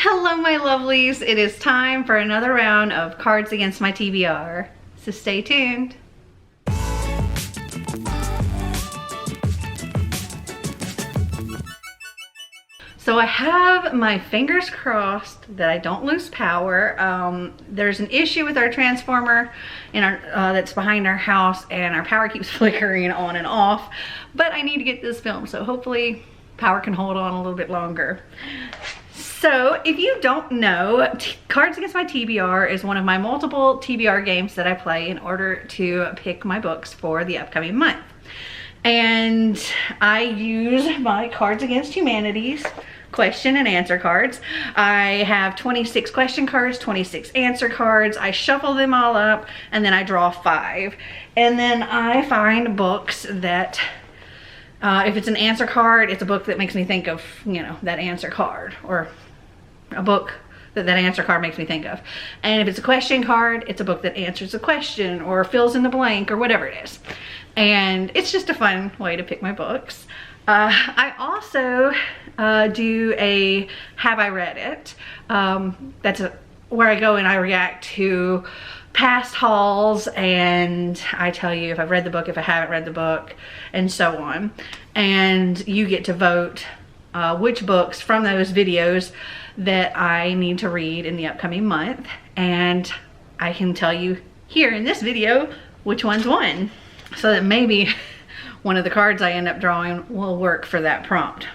Hello my lovelies, it is time for another round of Cards Against My TBR, so stay tuned. So I have my fingers crossed that I don't lose power. There's an issue with our transformer in our that's behind our house, and our power keeps flickering on and off, but I need to get this filmed, so hopefully power can hold on a little bit longer. So if you don't know, Cards Against My TBR is one of my multiple TBR games that I play in order to pick my books for the upcoming month. And I use my Cards Against Humanity's question and answer cards. I have 26 question cards, 26 answer cards. I shuffle them all up and then I draw 5. And then I find books that, if it's an answer card, it's a book that makes me think of, you know, that answer card, or a book that answer card makes me think of. And if it's a question card, it's a book that answers the question or fills in the blank or whatever it is. And it's just a fun way to pick my books. I also do a Have I Read It? That's where I go and I react to past hauls, and I tell you if I've read the book, if I haven't read the book, and so on. And you get to vote which books from those videos that I need to read in the upcoming month, and I can tell you here in this video which ones won, so that maybe one of the cards I end up drawing will work for that prompt.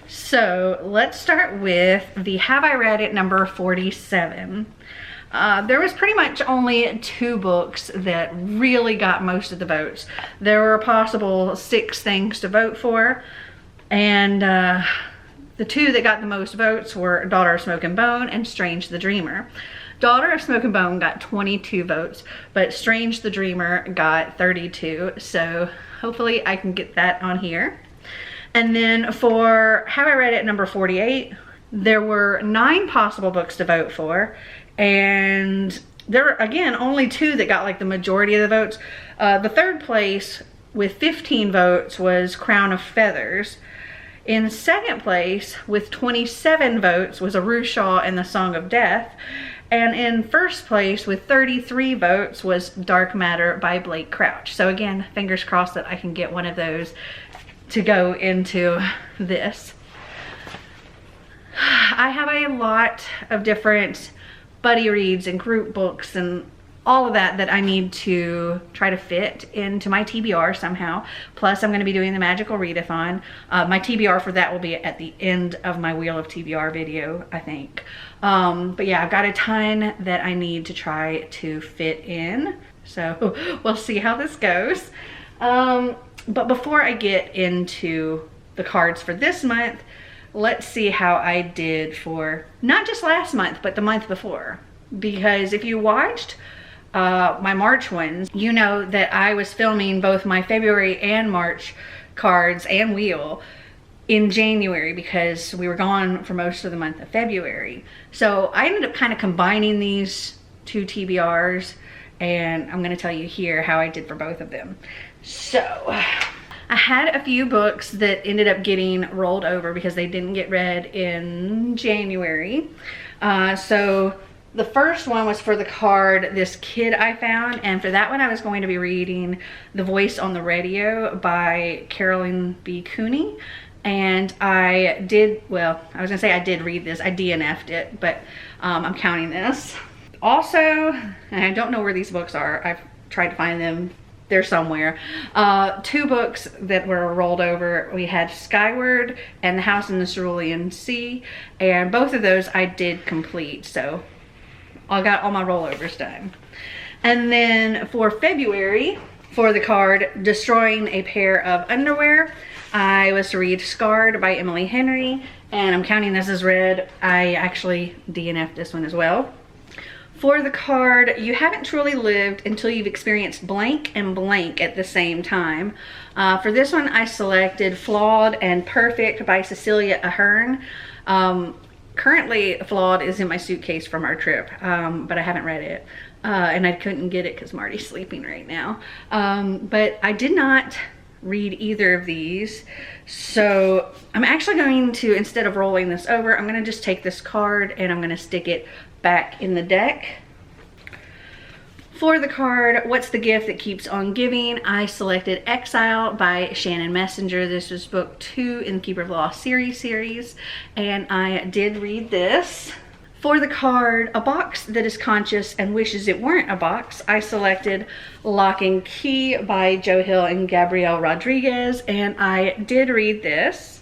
So let's start with the Have I Read It number 47. There was pretty much only 2 books that really got most of the votes. There were a possible 6 things to vote for, and the 2 that got the most votes were Daughter of Smoke and Bone and Strange the Dreamer. Daughter of Smoke and Bone got 22 votes, but Strange the Dreamer got 32, so hopefully I can get that on here. And then for Have I Read It number 48, there were 9 possible books to vote for, and there were, again, only 2 that got like the majority of the votes. The third place with 15 votes was Crown of Feathers. In second place with 27 votes was Arushaw and the Song of Death. And in first place with 33 votes was Dark Matter by Blake Crouch. So again, fingers crossed that I can get one of those to go into this. I have a lot of different buddy reads and group books and all of that I need to try to fit into my TBR somehow. Plus I'm going to be doing the magical readathon. My TBR for that will be at the end of my Wheel of TBR video, I think. But yeah, I've got a ton that I need to try to fit in. So we'll see how this goes. But before I get into the cards for this month, let's see how I did for not just last month, but the month before. Because if you watched my March ones, you know that I was filming both my February and March cards and wheel in January because we were gone for most of the month of February. So I ended up kind of combining these 2 TBRs, and I'm going to tell you here how I did for both of them. So I had a few books that ended up getting rolled over because they didn't get read in January. So the first one was for the card This Kid I Found, and for that one I was going to be reading The Voice on the Radio by Carolyn B. Cooney. And I did, well, I was gonna say I did read this, I DNF'd it, but I'm counting this. Also, and I don't know where these books are, I've tried to find them, they're somewhere. 2 books that were rolled over, we had Skyward and The House in the Cerulean Sea, and both of those I did complete, so I got all my rollovers done. And then for February, for the card Destroying a Pair of Underwear, I was to read Scarred by Emily Henry, and I'm counting this as read. I actually DNF'd this one as well. For the card You Haven't Truly Lived Until You've Experienced Blank and Blank at the Same Time, for this one I selected Flawed and Perfect by Cecilia Ahern. Currently Flawed is in my suitcase from our trip, but I haven't read it, and I couldn't get it because Marty's sleeping right now. But I did not read either of these. So I'm actually going to, instead of rolling this over, I'm going to just take this card and I'm going to stick it back in the deck. For the card, What's the Gift That Keeps on Giving? I selected Exile by Shannon Messenger. This was book 2 in the Keeper of the Lost series, and I did read this. For the card, A Box That Is Conscious and Wishes It Weren't a Box, I selected Lock and Key by Joe Hill and Gabrielle Rodriguez, and I did read this.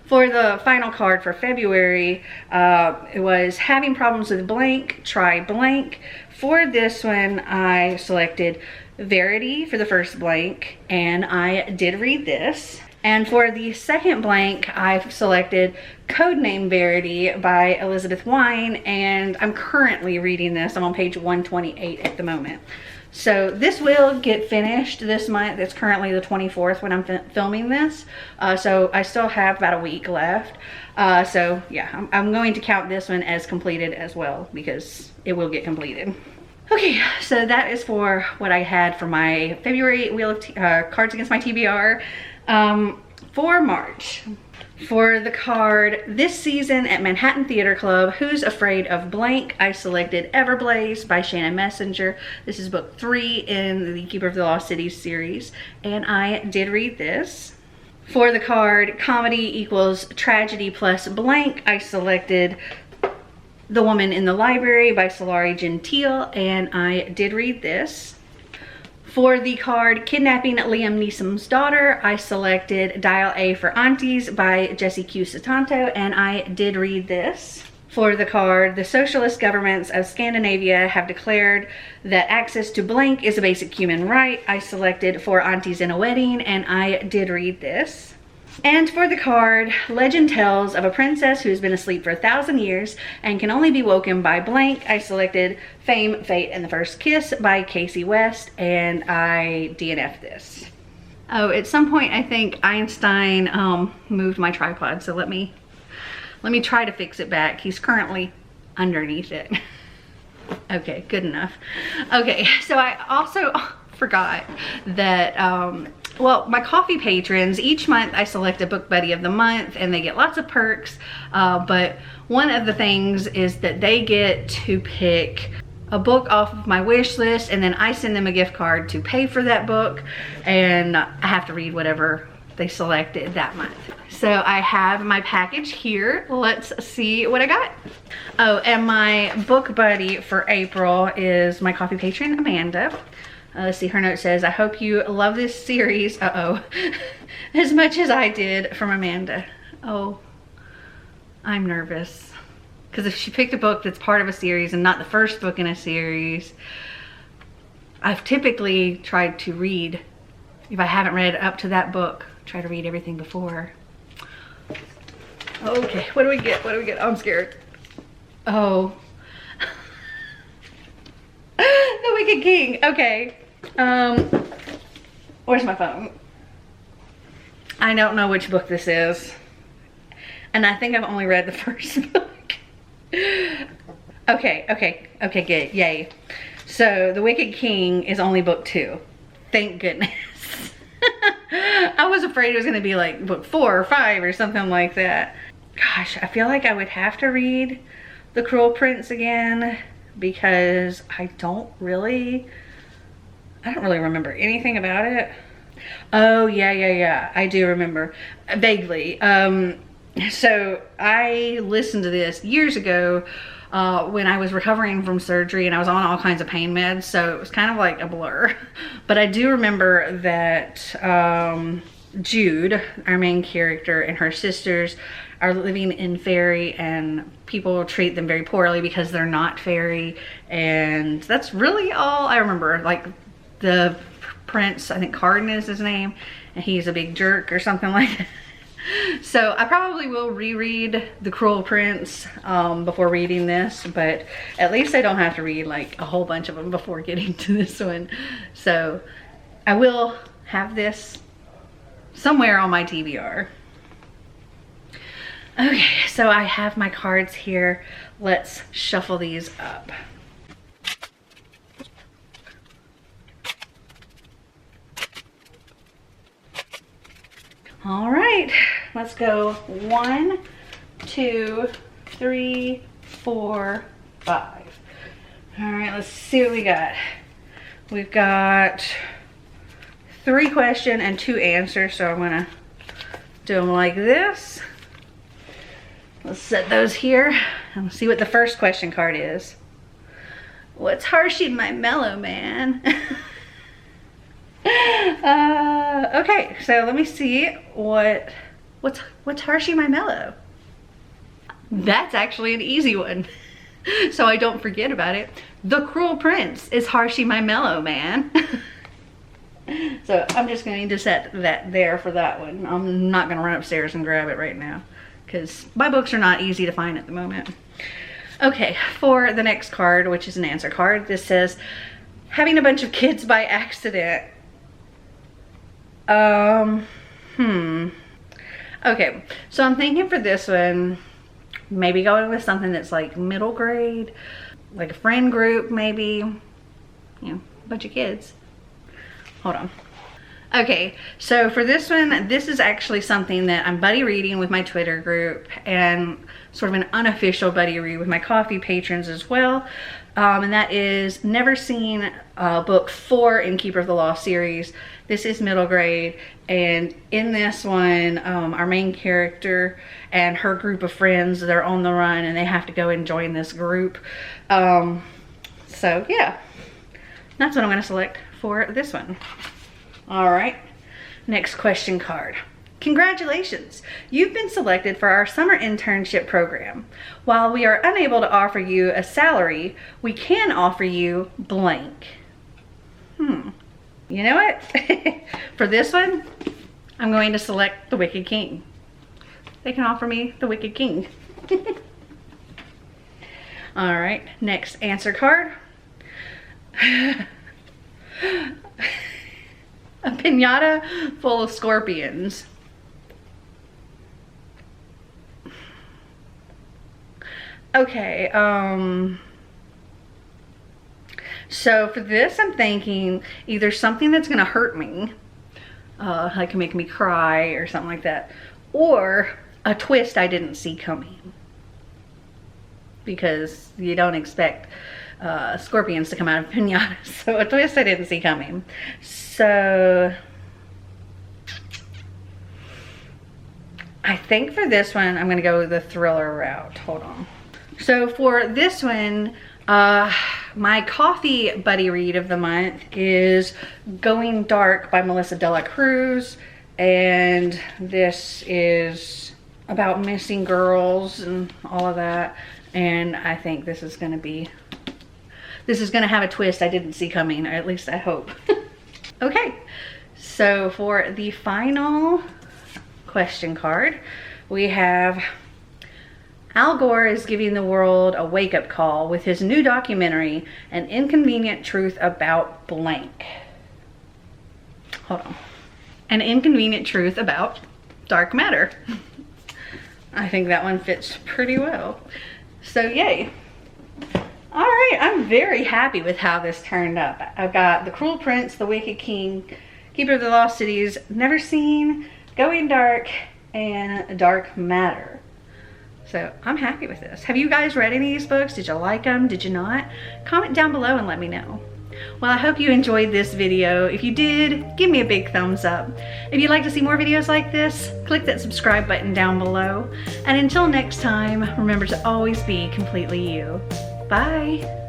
For the final card for February, it was Having Problems with Blank, Try Blank. For this one, I selected Verity for the first blank, and I did read this. And for the second blank, I've selected Codename Verity by Elizabeth Wine, and I'm currently reading this. I'm on page 128 at the moment. So this will get finished this month. It's currently the 24th when I'm filming this. So I still have about a week left. So yeah, I'm going to count this one as completed as well because it will get completed. Okay, so that is for what I had for my February Wheel of Cards Against My TBR. For March, for the card This Season at Manhattan Theater Club, Who's Afraid of Blank? I selected Everblaze by Shannon Messenger. This is book 3 in the Keeper of the Lost Cities series, and I did read this. For the card Comedy Equals Tragedy Plus Blank, I selected The Woman in the Library by Solari Gentile, and I did read this. For the card Kidnapping Liam Neeson's Daughter, I selected Dial A for Aunties by Jessie Q. Satanto, and I did read this. For the card The Socialist Governments of Scandinavia Have Declared That Access to Blank is a Basic Human Right, I selected For Aunties in a Wedding, and I did read this. And for the card, Legend Tells of a Princess Who Has Been Asleep for 1,000 Years and Can Only Be Woken by Blank, I selected Fame, Fate, and the First Kiss by Casey West, and I DNF'd this. Oh, at some point I think Einstein moved my tripod, so let me try to fix it back. He's currently underneath it. Okay, good enough. Okay, so I also forgot that well, my coffee patrons, each month I select a book buddy of the month and they get lots of perks, but one of the things is that they get to pick a book off of my wish list, and then I send them a gift card to pay for that book, and I have to read whatever they selected that month. So I have my package here. Let's see what I got. Oh, and my book buddy for April is my coffee patron, Amanda. Let's see, her note says, I hope you love this series, as much as I did, from Amanda. Oh, I'm nervous. Because if she picked a book that's part of a series and not the first book in a series, I've typically tried to read, if I haven't read up to that book, try to read everything before. Okay, what do we get? What do we get? Oh, I'm scared. Oh. The Wicked King. Okay. Where's my phone? I don't know which book this is. And I think I've only read the first book. Okay, good. Yay. So The Wicked King is only book 2. Thank goodness. I was afraid it was going to be like book 4 or 5 or something like that. Gosh, I feel like I would have to read The Cruel Prince again because I don't really remember anything about it. Oh, yeah. I do remember vaguely. So I listened to this years ago when I was recovering from surgery and I was on all kinds of pain meds, so it was kind of like a blur. But I do remember that Jude, our main character, and her sisters are living in fairy, and people treat them very poorly because they're not fairy, and that's really all I remember. Like the prince, I think Cardin is his name, and he's a big jerk or something like that. So I probably will reread The Cruel Prince before reading this, but at least I don't have to read like a whole bunch of them before getting to this one. So I will have this somewhere on my TBR. Okay, so I have my cards here. Let's shuffle these up. All right, let's go 1, 2, 3, 4, 5. All right, let's see what we got. We've got 3 questions and 2 answers, so I'm gonna do them like this. Let's set those here and see what the first question card is. What's Hershey my mellow man? Okay, so let me see what's Hershey my mellow. That's actually an easy one, so I don't forget about it. The Cruel Prince is Hershey my mellow man. So I'm just going to set that there for that one. I'm not going to run upstairs and grab it right now because my books are not easy to find at the moment. Okay, for the next card, which is an answer card, this says, having a bunch of kids by accident. Okay, so I'm thinking for this one, maybe going with something that's like middle grade, like a friend group maybe, you know, a bunch of kids. Hold on. Okay, so for this one, this is actually something that I'm buddy reading with my Twitter group and sort of an unofficial buddy read with my coffee patrons as well. And that is Never Seen book 4 in Keeper of the Law series. This is middle grade, and in this one, our main character and her group of friends, they're on the run and they have to go and join this group. So yeah, that's what I'm going to select for this one. All right, next question card. Congratulations, you've been selected for our summer internship program. While we are unable to offer you a salary, we can offer you blank. You know what? For this one, I'm going to select the Wicked King. They can offer me the Wicked King. All right, next answer card. A piñata full of scorpions. Okay, so for this I'm thinking either something that's gonna hurt me, like make me cry or something like that, or a twist I didn't see coming. Because you don't expect scorpions to come out of piñatas, so a twist I didn't see coming. So I think for this one I'm gonna go the thriller route. Hold on. So for this one, my coffee buddy read of the month is Going Dark by Melissa De La Cruz, and this is about missing girls and all of that, and I think this is gonna have a twist I didn't see coming, or at least I hope. Okay, so for the final question card, we have Al Gore is giving the world a wake-up call with his new documentary, An Inconvenient Truth About blank. Hold on. An Inconvenient Truth About Dark Matter. I think that one fits pretty well. So yay. All right, I'm very happy with how this turned up. I've got The Cruel Prince, The Wicked King, Keeper of the Lost Cities, Never Seen, Going Dark, and Dark Matter. So I'm happy with this. Have you guys read any of these books? Did you like them? Did you not? Comment down below and let me know. Well, I hope you enjoyed this video. If you did, give me a big thumbs up. If you'd like to see more videos like this, click that subscribe button down below. And until next time, remember to always be completely you. Bye.